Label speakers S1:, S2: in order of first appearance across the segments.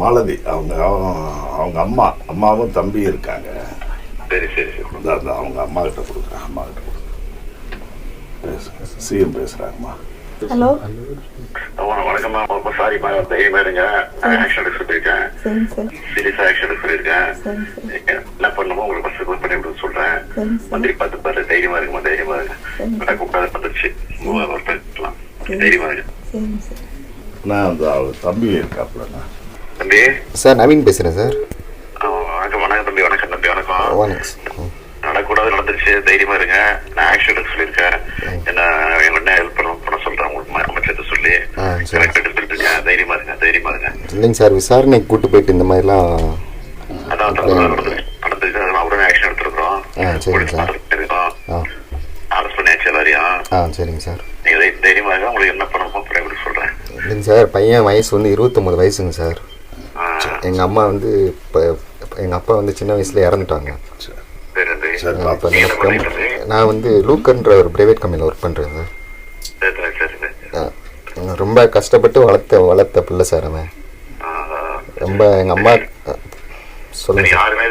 S1: மாலதி அவங்க அம்மாவும் தம்பி இருக்காங்க.
S2: சரி சரி சரி.
S1: அவங்க அம்மா கிட்ட கொடுக்குறேன். அம்மா கிட்ட கொடுக்குறேன். சிஎம் பேசுகிறாங்கம்மா.
S3: ஹலோ
S2: வணக்கம்மா. ரொம்ப சாரிம்மா. தைரியமா இருங்க. ஆக்ஷன் எடுக்க சொல்லியிருக்கேன். சீரியஸாக ஆக்ஷன் எடுக்க சொல்லியிருக்கேன். என்ன பண்ணணுமோ உங்களுக்கு ஃபர்ஸ்ட் பண்ணி விட சொல்கிறேன். மந்திரி பார்த்து பாரு. தைரியமா இருக்குமா? தைரியமா இருங்க. கூப்பிடாத வந்துருச்சு. பேசலாம். தைரியமா இருங்க.
S1: நான் அவர் தம்பி இருக்காப்புலண்ணா.
S2: தம்பி
S4: சார் நவீன் பேசுகிறேன் சார்.
S2: வணக்கம் வணக்கம் தம்பி. வணக்கம் தம்பி. வணக்கம்.
S4: வணக்கம்.
S2: நடக்கூடாது நடந்துருச்சு. தைரியமா இருங்க. நான் ஆக்ஷன் எடுக்க சொல்லியிருக்கேன். என்ன என்ன ஹெல்ப் பண்ண சொல்றேன். உங்களுக்கு அமைச்சர்கிட்ட சொல்லி கரெக்ட் எடுத்துட்டு இருக்கேன். தைரியமா இருங்க. தைரியமா இருங்க.
S4: இல்லைங்க சார், விசாரணைக்கு கூட்டு போயிட்டு இந்த மாதிரிலாம்
S2: அதான் நடந்துருக்கு. உடனே ஆக்ஷன் எடுத்துருக்கோம்.
S4: சரிங்க சார்.
S2: அரெஸ்ட் பண்ணியாச்சு எல்லாரையும்.
S4: சரிங்க சார்.
S2: நீங்க தைரியமா இருங்க. உங்களுக்கு என்ன பண்ணணுமோ அப்புறம் எப்படி சொல்றேன்.
S4: இல்லைங்க சார், பையன் வயசு வந்து 29 வயசுங்க சார். எங்கள் அம்மா வந்து இப்போ எங்கள் அப்பா வந்து சின்ன வயசில் இறந்துட்டாங்க. அப்போ நான் வந்து லூக்கன்ற ஒரு ப்ரைவேட் கம்பெனியில் ஒர்க் பண்ணுறேன் சார். ரொம்ப கஷ்டப்பட்டு வளர்த்த பிள்ளை சார் அவன். ரொம்ப எங்கள் அம்மா சொல்லுங்க.
S2: யாருமே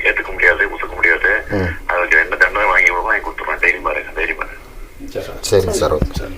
S2: ஏற்றுக்க முடியாது, ஒத்துக்க முடியாது. அதுக்கு என்ன தண்டனை வாங்கி கொடுத்துருவேன். தைரியமா இருங்க. தைரியமா இருங்க.
S4: சரிங்க சார். Okay sir.